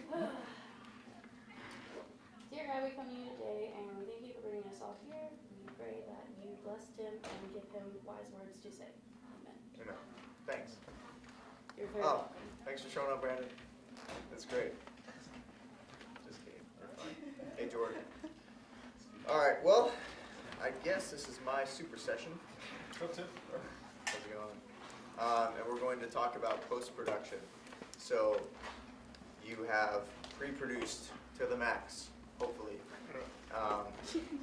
Dear God, we come to you today and thank you for bringing us all here. We pray that you bless Tim and give him wise words to say. Amen. Amen. Thanks. You're very welcome. Thanks for showing up, Brandon. That's great. Just kidding. You're fine. Hey, Jordan. All right. Well, I guess this is my super session. How's it going? And we're going to talk about post-production. So you have pre-produced to the max, hopefully.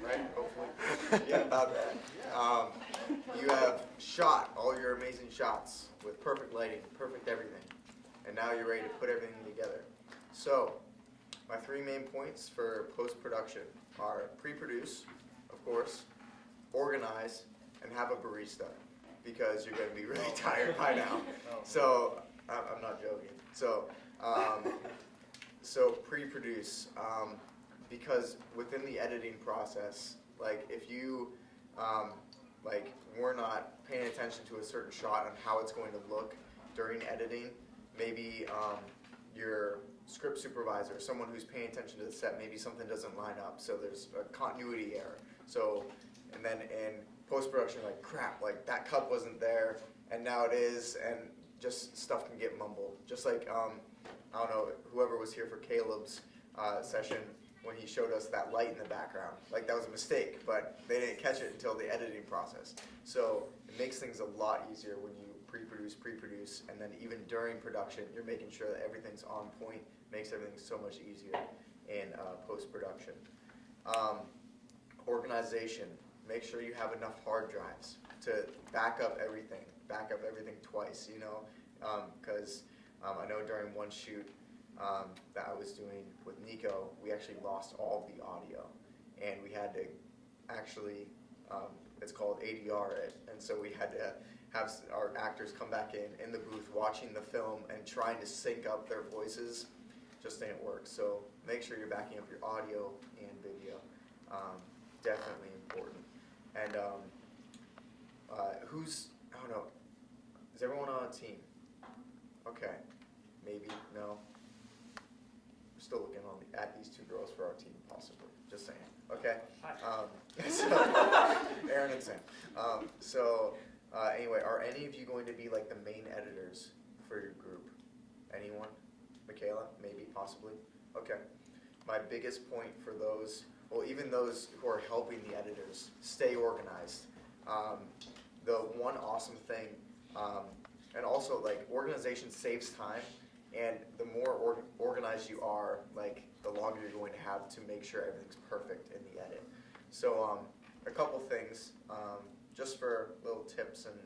Right? Hopefully. Yeah, about that. You have shot all your amazing shots with perfect lighting, perfect everything. And now you're ready to put everything together. So my three main points for post-production are pre-produce, of course, organize, and have a barista, because you're going to be really tired by now. So I'm not joking. So pre-produce, because within the editing process, like if you we're not paying attention to a certain shot and how it's going to look during editing, maybe your script supervisor, someone who's paying attention to the set, maybe something doesn't line up, so there's a continuity error. So, and then in post-production, like crap, like that cut wasn't there, and now it is, and just stuff can get mumbled. Just like, I don't know, whoever was here for Caleb's session, when he showed us that light in the background, like that was a mistake, but they didn't catch it until the editing process. So it makes things a lot easier when you pre-produce, and then even during production, you're making sure that everything's on point, makes everything so much easier in post-production. Organization, make sure you have enough hard drives to back up everything twice, you know, because I know during one shoot that I was doing with Nico, we actually lost all of the audio, and we had to actually, it's called ADR it, and so we had to have our actors come back in the booth watching the film and trying to sync up their voices. Just didn't work. So make sure you're backing up your audio and video. Definitely important. And I don't know, is everyone on a team? Okay, maybe, no. We're still looking at these two girls for our team, possibly. Just saying. Okay. Aaron and Sam. Anyway, are any of you going to be like the main editors for your group? Anyone? Michaela? Maybe, possibly? Okay. My biggest point for those, well, even those who are helping the editors, stay organized. The one awesome thing, and also like organization saves time, and the more organized you are, like the longer you're going to have to make sure everything's perfect in the edit. So a couple things, just for little tips and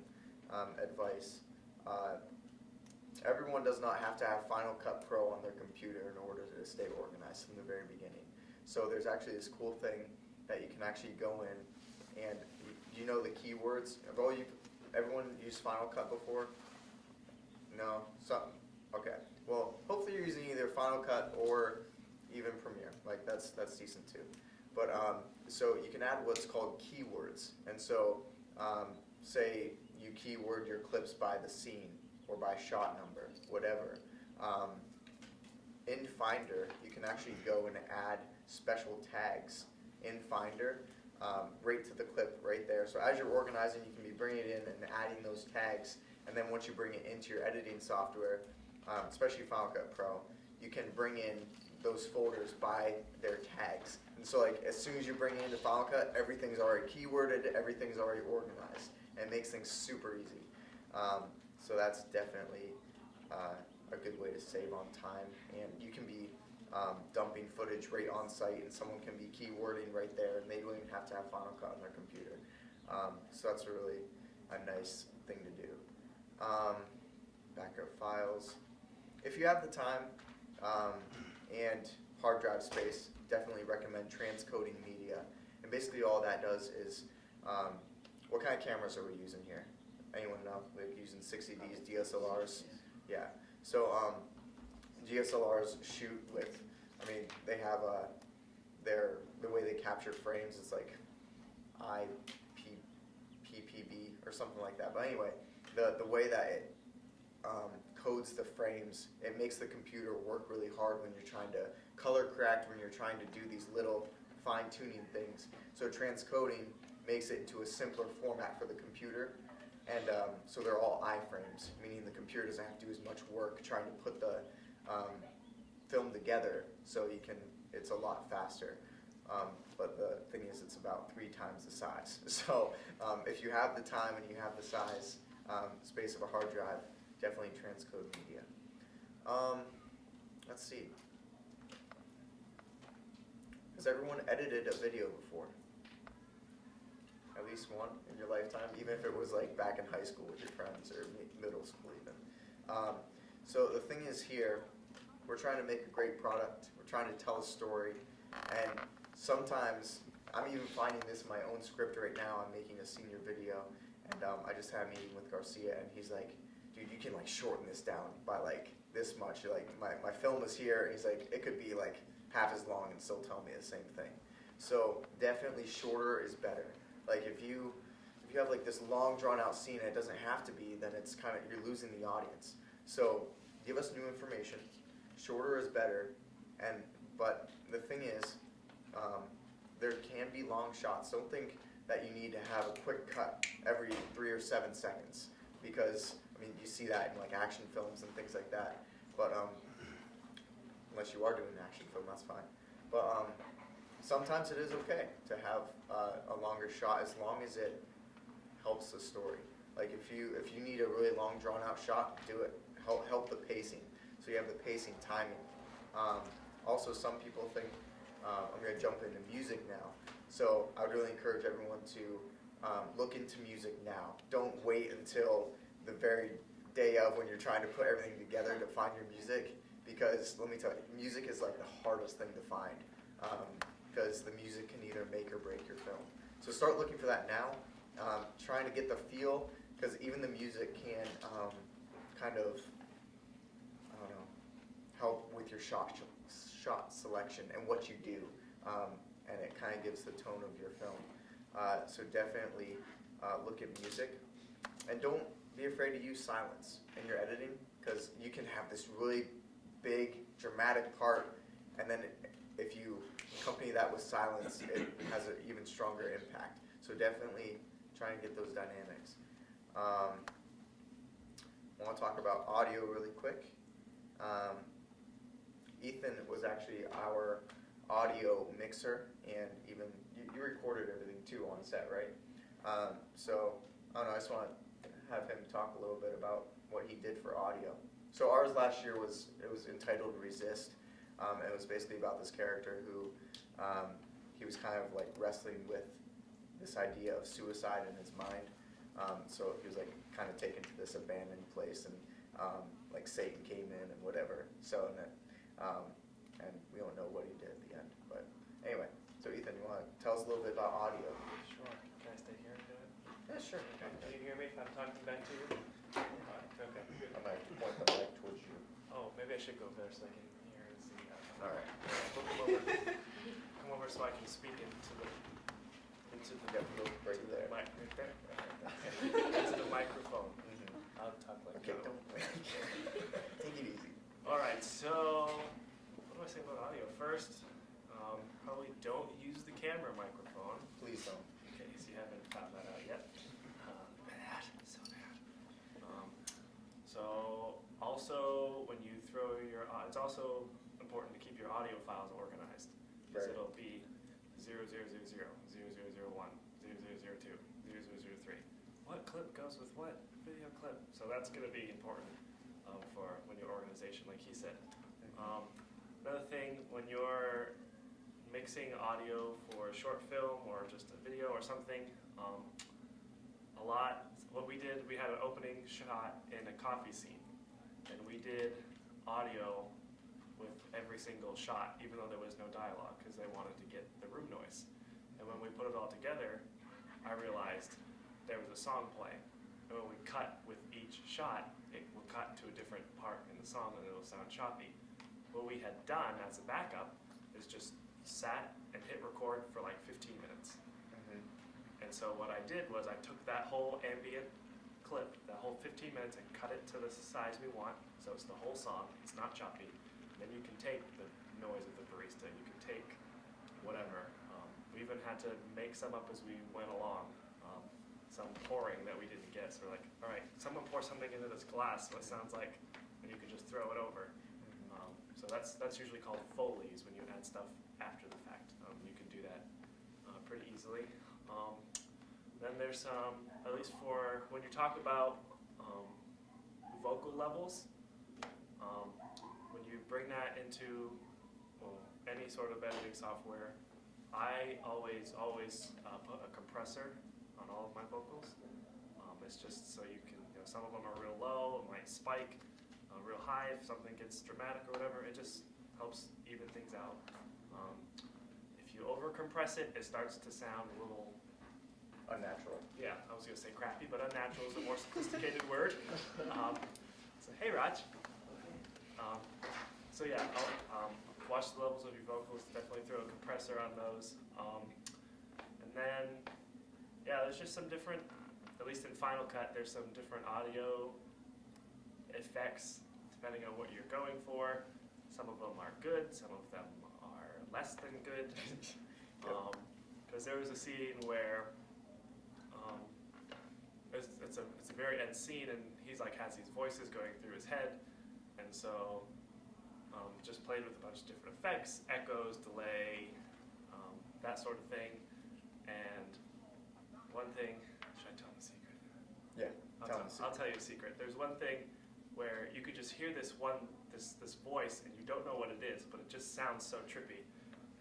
advice. Everyone does not have to have Final Cut Pro on their computer in order to stay organized from the very beginning. So there's actually this cool thing that you can actually go in, and do you know the keywords? Everyone used Final Cut before? No? Okay. Well, hopefully you're using either Final Cut or even Premiere. Like that's decent too. But so you can add what's called keywords. And so say you keyword your clips by the scene or by shot number, whatever. In Finder, you can actually go and add special tags in Finder right to the clip right there. So as you're organizing, you can be bringing it in and adding those tags. And then once you bring it into your editing software, especially Final Cut Pro, you can bring in those folders by their tags. And so like as soon as you bring it into Final Cut, everything's already keyworded, everything's already organized, and it makes things super easy. So that's definitely a good way to save on time. And you can be dumping footage right on site, and someone can be keywording right there, and they don't even have to have Final Cut on their computer. So that's really a nice thing to do. Backup files. If you have the time and hard drive space, definitely recommend transcoding media. And basically all that does is, what kind of cameras are we using here? Anyone know? We're using 60Ds, DSLRs? Yeah. So DSLRs shoot with, they have the way they capture frames is like PPB or something like that. But anyway, the way that it codes the frames. It makes the computer work really hard when you're trying to color correct, when you're trying to do these little fine-tuning things. So transcoding makes it into a simpler format for the computer. And so they're all iframes, meaning the computer doesn't have to do as much work trying to put the film together, so it's a lot faster. But the thing is, it's about 3 times the size. So if you have the time and you have the size, space of a hard drive, definitely transcode media. Let's see. Has everyone edited a video before? At least one in your lifetime, even if it was like back in high school with your friends or middle school even. So the thing is here, we're trying to make a great product. We're trying to tell a story. And sometimes, I'm even finding this in my own script right now. I'm making a senior video. And I just had a meeting with Garcia, and he's like, dude, you can like shorten this down by like this much. Like my film is here, and he's like, it could be like half as long and still tell me the same thing. So definitely shorter is better. Like if you have like this long drawn out scene and it doesn't have to be, then it's kind of, you're losing the audience. So give us new information. Shorter is better. But the thing is, there can be long shots. Don't think that you need to have a quick cut every 3 or 7 seconds, because I mean you see that in like action films and things like that. But unless you are doing an action film, that's fine. But sometimes it is okay to have a longer shot as long as it helps the story. Like if you need a really long drawn out shot, do it. Help the pacing. So you have the pacing, timing. Also, some people think, I'm going to jump into music now. So I would really encourage everyone to look into music now. Don't wait until the very day of when you're trying to put everything together to find your music, because let me tell you, music is like the hardest thing to find, because the music can either make or break your film. So start looking for that now, trying to get the feel, because even the music can kind of, I don't know, help with your shot selection and what you do, and it kind of gives the tone of your film. So definitely look at music, and don't be afraid to use silence in your editing, because you can have this really big dramatic part, and then if you accompany that with silence, it has an even stronger impact. So definitely try and get those dynamics. I want to talk about audio really quick. Ethan was actually our audio mixer, and even you recorded everything too on set, right? So I don't know, I just want to have him talk a little bit about what he did for audio. So ours last year was entitled Resist, and it was basically about this character who he was kind of like wrestling with this idea of suicide in his mind. So he was like kind of taken to this abandoned place, and like Satan came in and whatever. So and we don't know what he did at the end. But anyway, so Ethan, you want to tell us a little bit about audio? Sure. Can I stay here and do it? Yeah, sure. Okay. Can you hear me if I'm talking back to you? Okay. Good. I might have to point the mic towards you. Oh, maybe I should go there so I can hear and see. All right. Come over so I can speak into the Yeah, go right there. mic right there. Into the microphone. Mm-hmm. I'll talk like Okay, that. don't. Take it easy. All right. So, what do I say about audio? First, probably don't use the camera microphone. Please don't. In case you haven't found that out yet. Bad, so bad. So also when you throw it's also important to keep your audio files organized, because Right. it'll be 0000, 0001, 0002, 0003. What clip goes with what video clip? So that's going to be important for when your organization, like he said. Another thing, when you're mixing audio for a short film or just a video or something, what we did, we had an opening shot in a coffee scene, and we did audio with every single shot, even though there was no dialogue, because they wanted to get the room noise. And when we put it all together, I realized there was a song playing, and when we cut with each shot, it will cut to a different part in the song, and it'll sound choppy. What we had done as a backup is just sat and hit record for like 15 minutes. And so what I did was I took that whole ambient clip the whole 15 minutes and cut it to the size we want, so it's the whole song, it's not choppy. Then you can take the noise of the barista, you can take whatever. We even had to make some up as we went along. Some pouring that we didn't get, so we're like, all right, someone pour something into this glass so it sounds like, and you can just throw it over. So that's usually called Foley's when you add stuff after the fact. You can do that pretty easily. Then there's some, at least for when you talk about vocal levels, when you bring that into any sort of editing software, I always put a compressor on all of my vocals. It's just so you can, some of them are real low, it might spike, real high if something gets dramatic or whatever. It just helps even things out. If you over compress it, it starts to sound a little Unnatural. Yeah, I was going to say crappy, but unnatural is a more sophisticated word. So hey, Raj. So yeah, watch the levels of your vocals. Definitely throw a compressor on those. And then, yeah, there's just some different, at least in Final Cut, there's some different audio effects depending on what you're going for. Some of them are good, some of them are less than good. Because there was a scene where it's a very end scene, and he's like has these voices going through his head, and so just played with a bunch of different effects, echoes, delay, that sort of thing. And one thing, should I tell him the secret? Yeah, I'll tell you a secret. There's one thing where you could just hear this voice, and you don't know what it is, but it just sounds so trippy.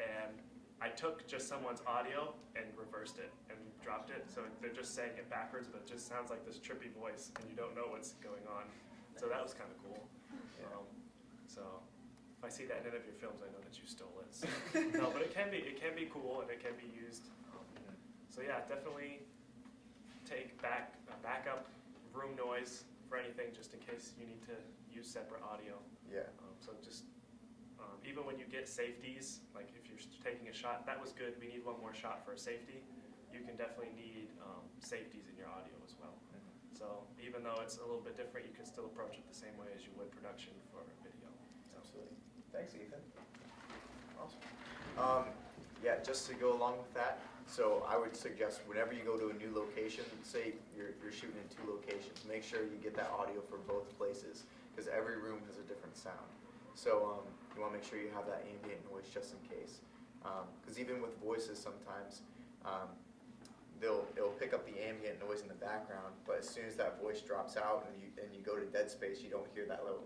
And I took just someone's audio and reversed it and dropped it, so they're just saying it backwards, but it just sounds like this trippy voice, and you don't know what's going on. So that was kind of cool. Yeah. So if I see that in any of your films, I know that you stole it. So. No, but it can be cool, and it can be used. So yeah, definitely take backup room noise for anything, just in case you need to use separate audio. Yeah. So just even when you get safeties, like if you're taking a shot, that was good. We need one more shot for a safety. You can definitely need safeties in your audio as well. So even though it's a little bit different, you can still approach it the same way as you would production for a video. So. Absolutely. Thanks, Ethan. Awesome. Yeah, just to go along with that, so I would suggest whenever you go to a new location, say you're shooting in 2 locations, make sure you get that audio for both places, because every room has a different sound. So you want to make sure you have that ambient noise just in case. Because even with voices sometimes, it'll pick up the ambient noise in the background, but as soon as that voice drops out and you go to dead space, you don't hear that little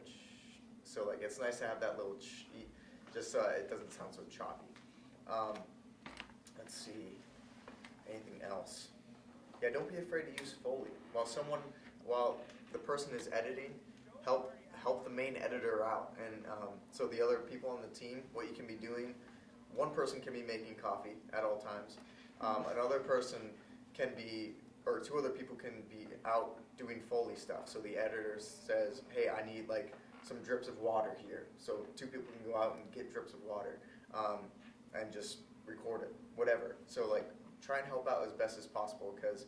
So like it's nice to have that little just so it doesn't sound so choppy. Let's see, anything else? Yeah, don't be afraid to use Foley. While the person is editing, help the main editor out. And so the other people on the team, what you can be doing, one person can be making coffee at all times. Another person can be, or 2 other people can be out doing Foley stuff. So the editor says, hey, I need like some drips of water here. So 2 people can go out and get drips of water and just record it, whatever. So like try and help out as best as possible, because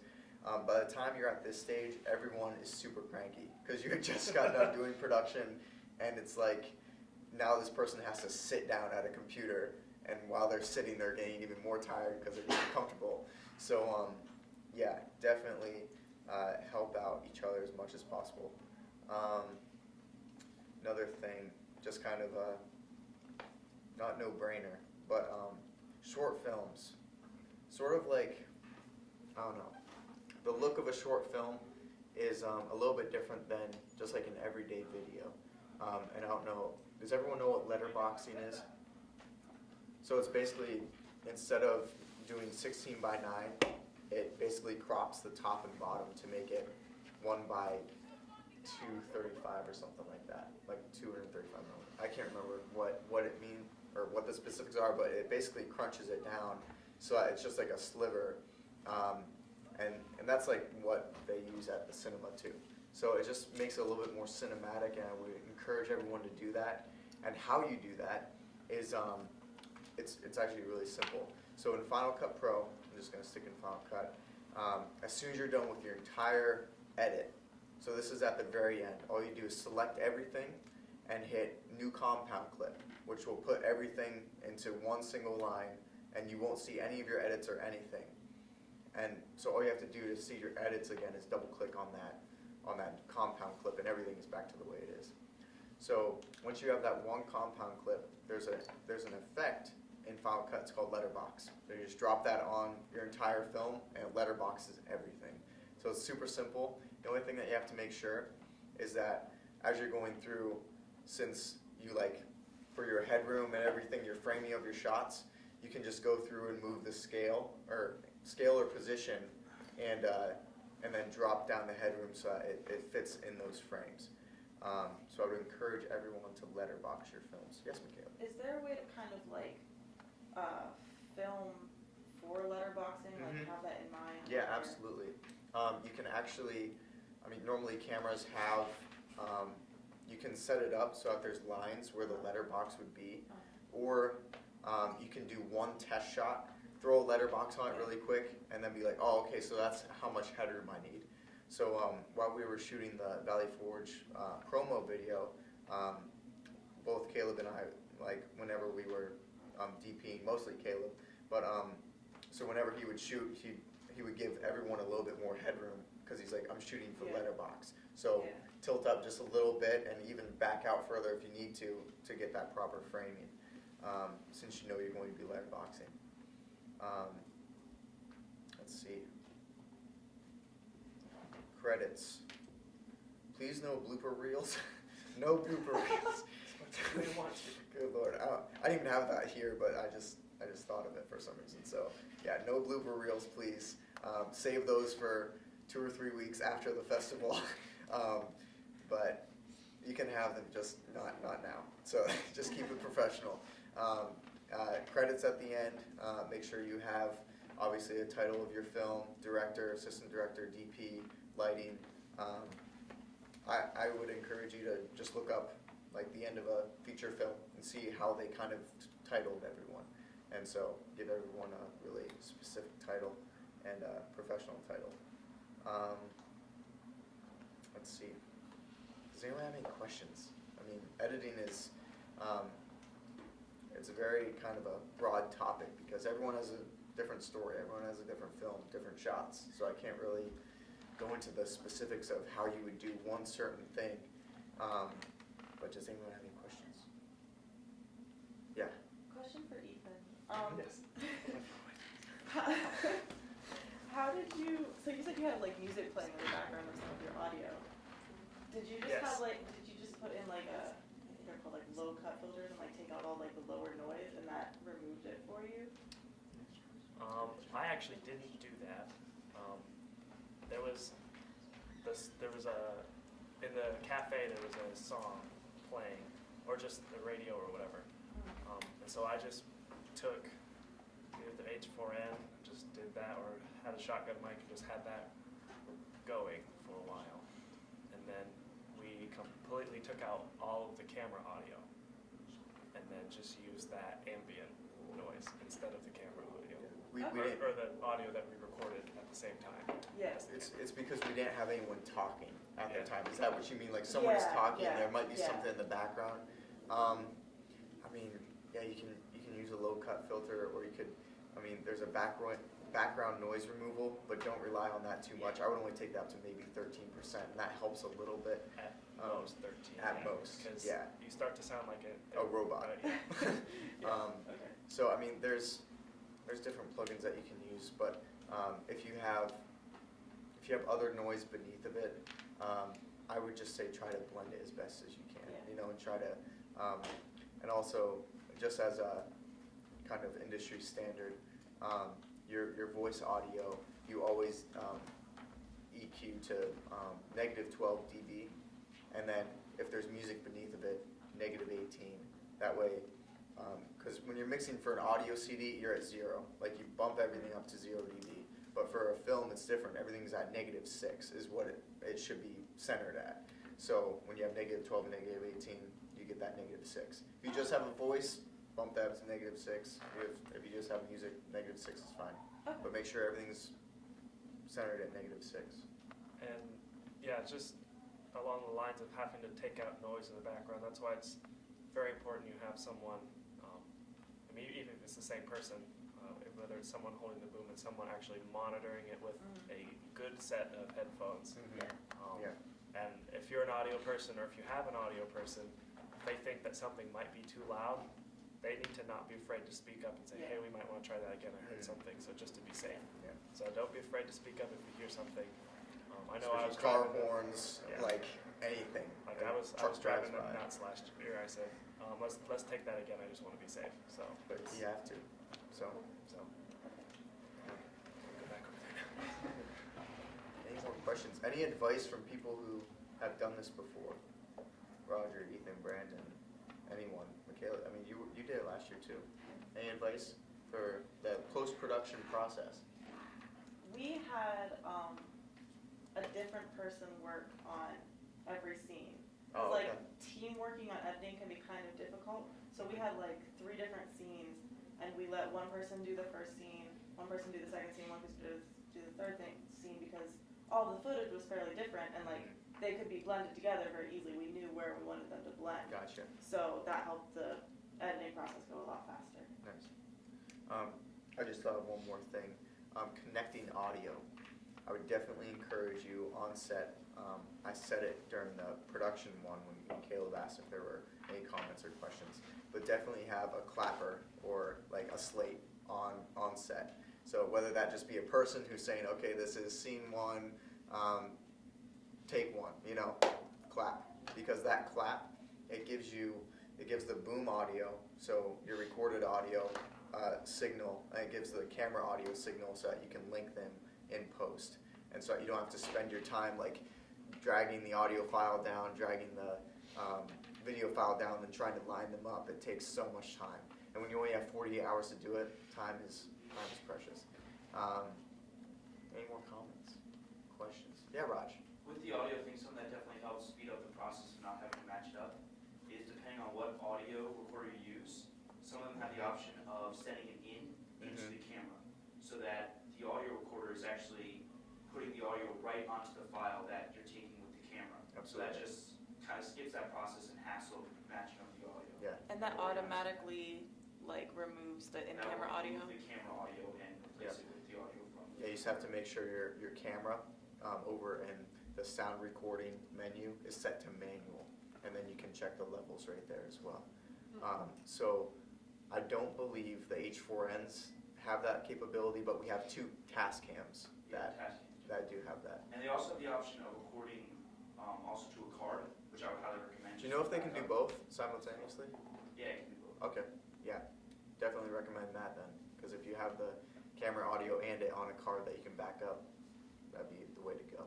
by the time you're at this stage, everyone is super cranky because you just got done doing production, and it's like now this person has to sit down at a computer, and while they're sitting, they're getting even more tired because they're getting comfortable. So yeah, definitely help out each other as much as possible. Another thing, just kind of not no-brainer, but short films, sort of like, I don't know, the look of a short film is a little bit different than just like an everyday video. And I don't know, does everyone know what letterboxing is? So it's basically, instead of doing 16 by 9, it basically crops the top and bottom to make it 1 by 235 or something like that, like 235 millimeter. I can't remember what it means or what the specifics are, but it basically crunches it down so that it's just like a sliver, and that's like what they use at the cinema too. So it just makes it a little bit more cinematic, and I would encourage everyone to do that. And how you do that is it's actually really simple. So in Final Cut Pro, I'm just going to stick in Final Cut. As soon as you're done with your entire edit, So this is at the very end. All you do is select everything and hit new compound clip, which will put everything into one single line, and you won't see any of your edits or anything. And so all you have to do to see your edits again is double click on that compound clip, and everything is back to the way it is. So once you have that one compound clip, there's an effect in Final Cut. It's called letterbox. So you just drop that on your entire film, and it letterboxes everything. So it's super simple. The only thing that you have to make sure is that as you're going through, since you for your headroom and everything, your framing of your shots, you can just go through and move the scale or position, and then drop down the headroom so that it fits in those frames. So I would encourage everyone to letterbox your films. Yes, Michaela? Is there a way to kind of film for letterboxing, have that in mind? Yeah, absolutely. You can actually, normally cameras have, you can set it up so that there's lines where the letterbox would be, or you can do one test shot, throw a letterbox on it really quick, and then be like, oh, okay, so that's how much headroom I need. So while we were shooting the Valley Forge promo video, both Caleb and I, whenever we were DPing, mostly Caleb, but so whenever he would shoot, he would give everyone a little bit more headroom, because he's like, I'm shooting for letterbox. So tilt up just a little bit, and even back out further if you need to get that proper framing, since you know you're going to be letterboxing. Let's see. Credits. Please no blooper reels. No blooper reels. Good Lord. I didn't even have that here, but I just thought of it for some reason. So yeah, no blooper reels, please. Save those for 2 or 3 weeks after the festival. But you can have them, just not now. So just keep it professional. Credits at the end. Make sure you have obviously a title of your film, director, assistant director, DP, lighting. I would encourage you to just look up the end of a feature film and see how they kind of titled everyone. And so give everyone a really specific title and a professional title. Let's see. Does anyone have any questions? Editing is, it's a very kind of a broad topic, because everyone has a different story, everyone has a different film, different shots, so I can't really go into the specifics of how you would do one certain thing. But does anyone have any questions? Yeah. Question for Ethan. Yes. How did you? So you said you had music playing in the background of some of your audio. Did you just have Did you just put in I think they're called low cut filters, and take out all the lower noise, and that removed it for you? I actually didn't do that. There was in the cafe there was a song playing, or just the radio or whatever. And so I just took either the H4n, just did that, or had a shotgun mic and just had that going for a while. And then we completely took out all of the camera audio, and then just used that ambient noise instead of the camera audio. Or the audio that we recorded at the same time. Yes. It's because we didn't have anyone talking at the time. Is that what you mean? Someone is talking, there might be something in the background. You can use a low cut filter, or you could, there's a background noise removal, but don't rely on that too much. I would only take that to maybe 13%, and that helps a little bit. At most 13. At most, Because yeah. you start to sound like A robot. Okay. So there's different plugins that you can use, but if you have other noise beneath of it, I would just say try to blend it as best as you can, and try to, and also just as a kind of industry standard, your voice audio, you always EQ to -12 dB, and then if there's music beneath of it, -18. That way, because when you're mixing for an audio CD, you're at 0. You bump everything up to 0 dB. But for a film, it's different. Everything's at -6 is what it should be centered at. So when you have -12 and -18, you get that -6. If you just have a voice, bump that to -6. If you just have music, -6 is fine. Okay. But make sure everything's centered at -6. And yeah, just along the lines of having to take out noise in the background. That's why it's very important you have someone, I mean, even if it's the same person, whether it's someone holding the boom and someone actually monitoring it with a good set of headphones. Yeah. And if you're an audio person, or if you have an audio person, if they think that something might be too loud, they need to not be afraid to speak up and say, hey, we might want to try that again. I heard something, so just to be safe. Yeah. So don't be afraid to speak up if you hear something. I know I was car driving horns, like anything. Like I was driving them nuts last year. I said, let's take that again. I just want to be safe. So, But you have to. So. Go back over there now. Any more questions? Any advice from people who have done this before? Roger, Ethan, Brandon, anyone? Michaela, I mean, you did it last year too. Any advice for the post-production process? We had a different person work on every scene. Oh, okay. Like team working on editing can be kind of difficult. So we had like 3 different scenes, and we let one person do the first scene, one person do the second scene, one person do the third scene, because all the footage was fairly different, and like they could be blended together very easily. We knew where we wanted them to blend. Gotcha. So that helped the editing process go a lot faster. Nice. I just thought of one more thing. Connecting audio. I would definitely encourage you on set. I said it during the production one when Caleb asked if there were any comments or questions. But definitely have a clapper or like a slate on set. So whether that just be a person who's saying, okay, this is scene 1, take 1, you know, clap. Because that clap, it gives the boom audio, so your recorded audio signal, and it gives the camera audio signal so that you can link them in post. And so you don't have to spend your time like dragging the audio file down, dragging the video file down, and trying to line them up. It takes so much time. And when you only have 48 hours to do it, time is precious. Any more comments? Questions? Yeah, Raj. With the audio thing, something that definitely helps speed up the process of not having to match it up is depending on what audio recorder you use. Some of them have the option of sending it into the camera, so that the audio recorder is actually putting the audio right onto the file that you're taking with the camera. Absolutely. So that just kind of skips that process and hassle of matching up the audio. Yeah. And that automatically like removes the in-camera audio? The camera audio and replace it with the audio from Yeah, you just have to make sure your camera over in the sound recording menu is set to manual, and then you can check the levels right there as well. So I don't believe the H4Ns have that capability, but we have 2 task cams that do have that. And they also have the option of recording also to a card, which I would highly recommend. Do you know if they can do both simultaneously? Yeah, it can do both. Okay, yeah, definitely recommend that then, because if you have the camera audio and it on a card that you can back up, that'd be the way to go.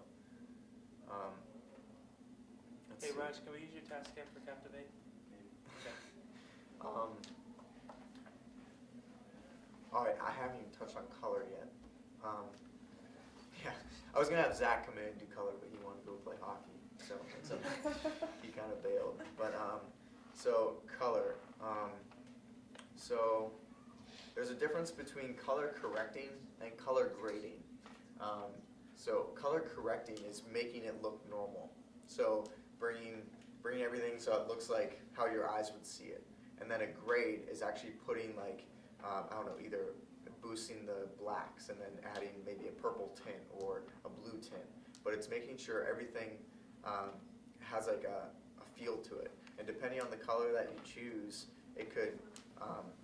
Hey Raj, can we use your task cam for Captiv8? All right, I haven't even touched on color yet. Yeah, I was gonna have Zach come in and do color, but he wanted to go play hockey, so he kind of bailed. But so color. So there's a difference between color correcting and color grading. So color correcting is making it look normal. So bringing everything so it looks like how your eyes would see it. And then a grade is actually putting like, I don't know, either boosting the blacks and then adding maybe a purple tint or a blue tint. But it's making sure everything has like a feel to it. And depending on the color that you choose, it could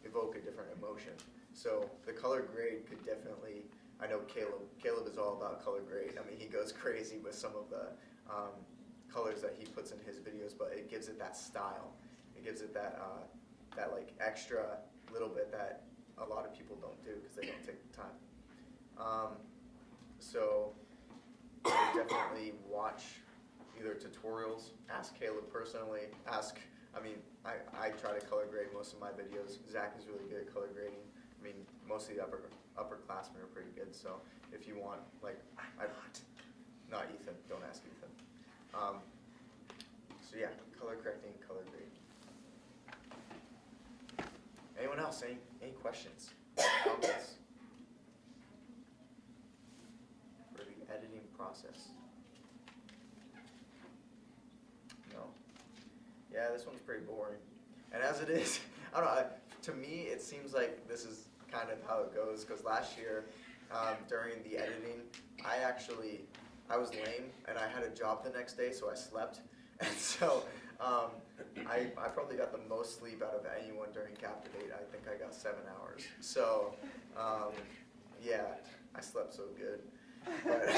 evoke a different emotion. So the color grade could definitely, I know Caleb is all about color grade. I mean, he goes crazy with some of the colors that he puts in his videos, but it gives it that style. It gives it that like extra little bit that a lot of people don't do because they don't take the time. So I would definitely watch either tutorials, ask Caleb personally, I try to color grade most of my videos. Zach is really good at color grading. I mean, most of the upperclassmen are pretty good, so if you want, like, not Ethan, don't ask Ethan. So yeah, color correcting, color grading. Anyone else? Any questions? Comments? For the editing process. And as it is, I don't know, to me, it seems like this is kind of how it goes, because last year, during the editing, I was lame, and I had a job the next day, so I slept. And so I probably got the most sleep out of anyone during Captiv8. I think I got 7 hours. So yeah, I slept so good. But,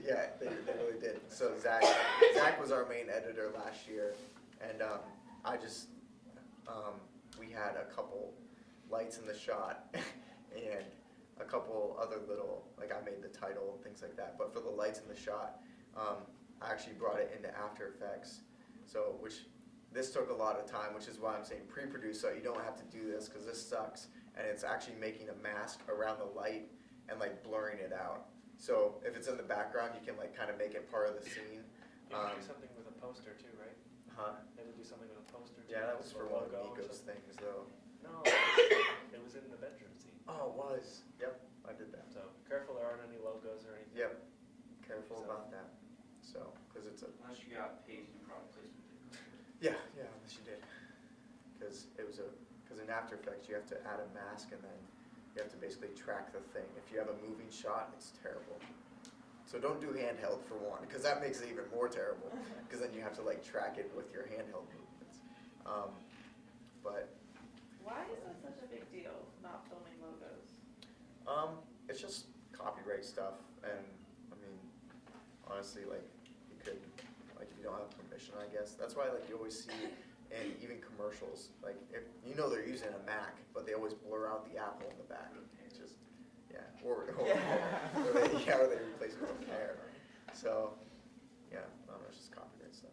yeah, they really did. So Zach was our main editor last year, and we had a couple lights in the shot and a couple other little, like I made the title and things like that. But for the lights in the shot, I actually brought it into After Effects. So this took a lot of time, which is why I'm saying pre-produce, so you don't have to do this, because this sucks. And it's actually making a mask around the light and like blurring it out. So if it's in the background, you can like kind of make it part of the scene. You can do something with a poster too, right? Huh? They would do something with a poster too. Yeah, that was for one of logo or Nico's something. things, though. No, it was in the bedroom scene. Oh, it was. Yep, I did that. So careful there aren't any logos or anything. Yep, careful about that. So, because it's a... Unless you got paid to do product placement. Yeah, unless you did. Because in After Effects, you have to add a mask, and then you have to basically track the thing. If you have a moving shot, it's terrible. So don't do handheld for one, because that makes it even more terrible. Because then you have to like track it with your handheld movements. But Why is that such a big deal, not filming logos? it's just copyright stuff, and I mean, honestly, like you could, like if you don't have permission, I guess. That's why like you always see in even commercials, like if you know they're using a Mac, but they always blur out the Apple in the back. It's just or they replace it with hair. So yeah, it's just copyright stuff.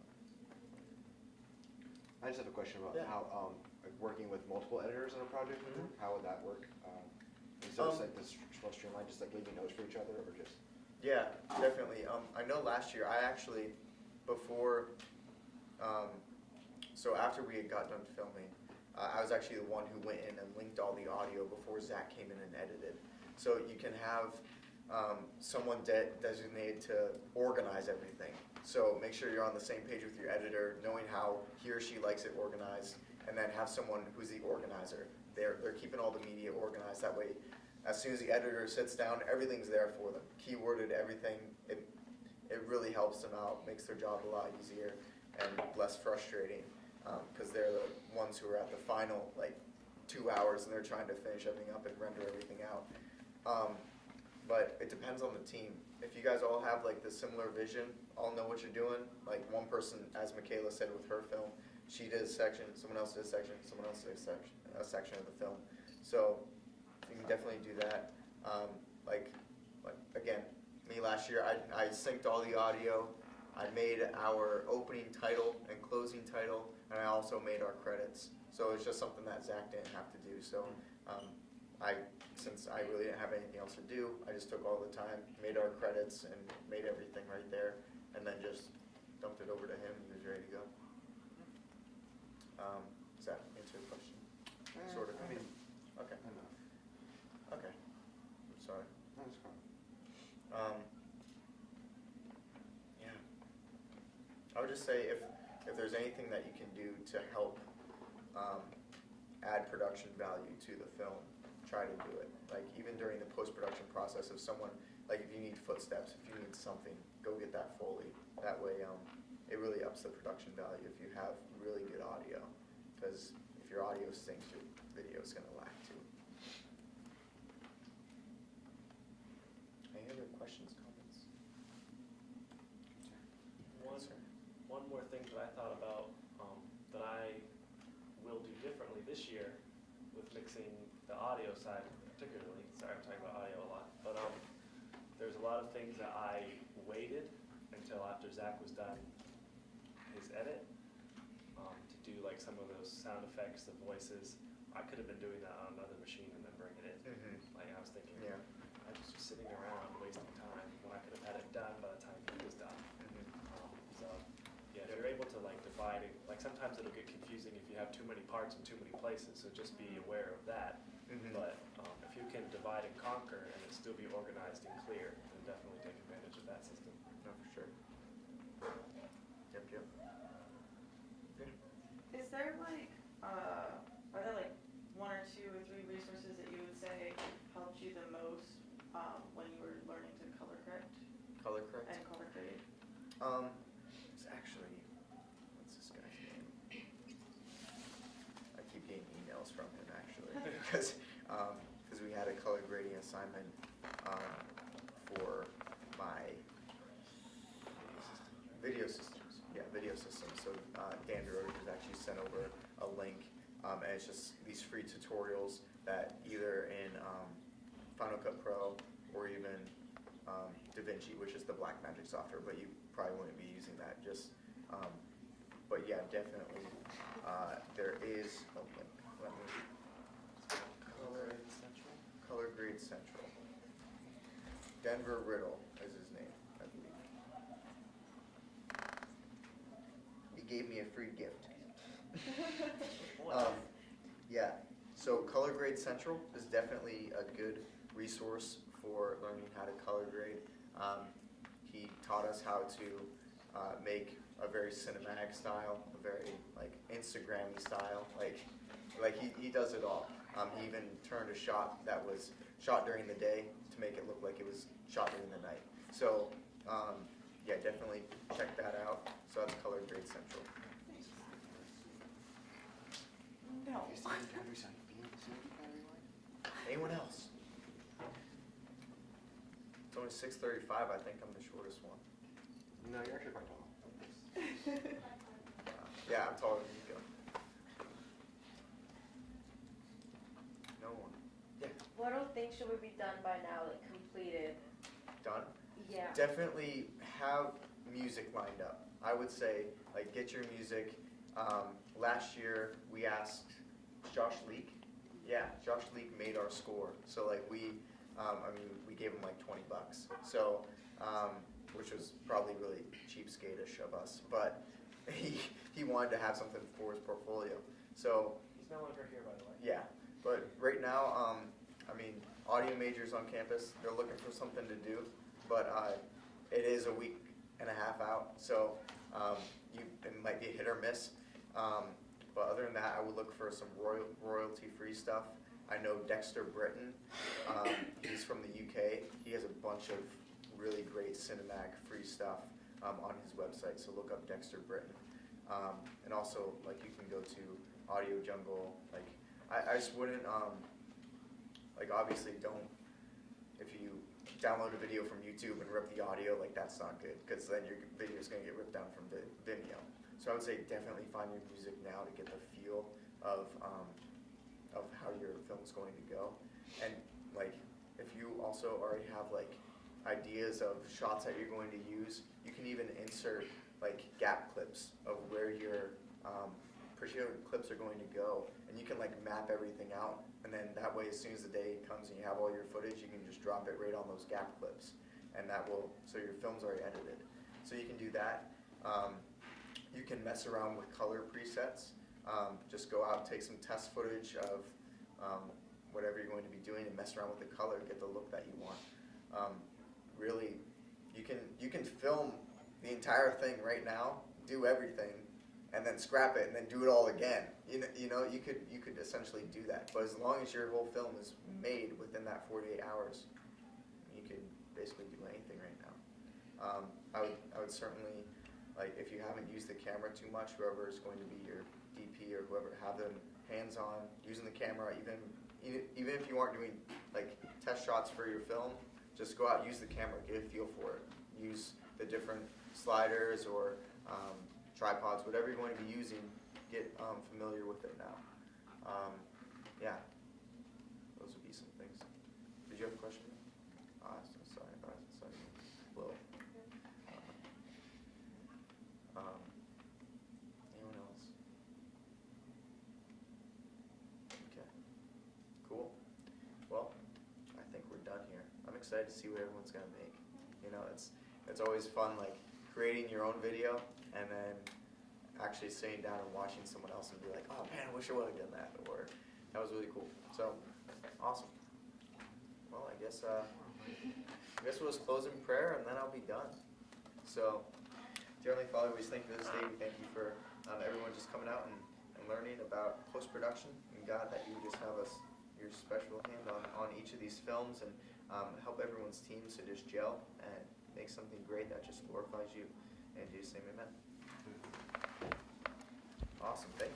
I just have a question about Yeah. how, like working with multiple editors on a project, Mhm. how would that work? Is it just like this more streamlined, just like leaving notes for each other, or just? Yeah, definitely. I know last year I actually, before, so after we had got done filming, I was actually the one who went in and linked all the audio before Zach came in and edited. So you can have someone designated to organize everything. So make sure you're on the same page with your editor, knowing how he or she likes it organized, and then have someone who's the organizer. They're keeping all the media organized. That way, as soon as the editor sits down, everything's there for them. Keyworded, everything. It really helps them out, makes their job a lot easier and less frustrating, because they're the ones who are at the final like 2 hours and they're trying to finish everything up and render everything out. But it depends on the team. If you guys all have like the similar vision, all know what you're doing. Like one person, as Michaela said with her film, she did a section, someone else did a section, someone else did a section of the film. So you can definitely do that. Like again, me last year, I synced all the audio. I made our opening title and closing title, and I also made our credits. So it's just something that Zach didn't have to do. So since I really didn't have anything else to do, I just took all the time, made our credits, and made everything right there, and then just dumped it over to him, and he was ready to go. Does that answer the question? Sort of. I mean, Okay. enough. Okay. I'm sorry. That's fine. Yeah. I would just say if there's anything that you can do to help add production value to the film, try to do it. Like even during the post-production process, if someone, like if you need footsteps, if you need something, go get that Foley. That way it really ups the production value if you have really good audio. Because if your audio stinks, your video is going to lag too. Any other questions, comments? One more thing that I thought about that I will do differently this year with mixing the audio side particularly. Sorry, I'm talking about audio a lot. But there's a lot of things that I waited until after Zach was done his edit to do, like some of those sound effects, the voices. I could have been doing that on another machine and then bring it in. Like I was thinking, Yeah. I was just sitting around wasting time when I could have had it done by the time he was done. So yeah, if you're able to like divide it, like sometimes it'll get confusing if you have too many parts in too many places, so just be aware of that. But if you can divide and conquer and it still be organized and clear, then definitely take advantage of that system. No, for sure. Yep. Yeah. It's actually, what's this guy's name? I keep getting emails from him actually, because we had a color grading assignment for my video systems. Yeah, video systems. So Dan Derode has actually sent over a link, and it's just these free tutorials that either in Final Cut Pro or even DaVinci, which is the Blackmagic software, but you probably wouldn't be using that. Just, but yeah, definitely there is a link. Let me Color Grade Central. Denver Riddle is his name, I believe. He gave me a free gift. Yeah, so Color Grade Central is definitely a good resource for learning how to color grade. He taught us how to make a very cinematic style, a very like Instagram-y style. Like he does it all. He even turned a shot that was shot during the day to make it look like it was shot during the night. So yeah, definitely check that out. So that's Color Grade Central. No. Anyone else? It's only 6:35. I think I'm the shortest one. No, you're actually quite tall. Yeah, I'm taller than you go. No one. Yeah, What all things should we be done by now, like completed? done. Yeah. Definitely have music lined up. I would say, like, get your music. Last year, we asked Josh Leak. Yeah, Josh Leak made our score. So, like, we gave him like $20. So, which was probably really cheapskate-ish of us. But he wanted to have something for his portfolio. So, He's no longer here, by the way. yeah. But right now, audio majors on campus, they're looking for something to do. But it is a week and a half out, so it might be a hit or miss. But other than that, I would look for some royalty-free stuff. I know Dexter Britton. He's from the UK. He has a bunch of really great cinematic free stuff on his website, so look up Dexter Britton. And also, like, you can go to Audio Jungle. Like, I just wouldn't, like, obviously don't, if you download a video from YouTube and rip the audio, like, that's not good, because then your video is going to get ripped down from Vimeo. So I would say definitely find your music now to get the feel of how your film's going to go. And, like, if you also already have, like, ideas of shots that you're going to use, you can even insert, like, gap clips of where your particular clips are going to go, and you can, like, map everything out, and then that way, as soon as the day comes and you have all your footage, you can just drop it right on those gap clips, and that will, so your film's already edited. So you can do that. You can mess around with color presets. Just go out, take some test footage of whatever you're going to be doing, and mess around with the color, get the look that you want. Really, you can film the entire thing right now, do everything, and then scrap it, and then do it all again. You know, you could essentially do that. But as long as your whole film is made within that 48 hours, you can basically do anything right now. I would certainly, like, if you haven't used the camera too much, whoever is going to be your DP or whoever, have them hands-on using the camera. Even if you aren't doing, like, test shots for your film, just go out, use the camera, get a feel for it. Use the different sliders or tripods, whatever you're going to be using, get familiar with it now. Yeah, those would be some things. Did you have a question? So sorry, I thought I saw you blow it. Anyone else? Okay, cool. Well, I think we're done here. I'm excited to see what everyone's gonna make. You know, it's always fun, like, creating your own video and then actually sitting down and watching someone else and be like, oh man, I wish I would have done that, or that was really cool. So, awesome. Well, I guess we'll just close in prayer and then I'll be done. So, dear Heavenly Father, we just thank you for this day. We thank you for everyone just coming out and learning about post-production. And God, that you would just have your special hand on each of these films and help everyone's teams to just gel and make something great that just glorifies you. And you say amen. Awesome, thank you.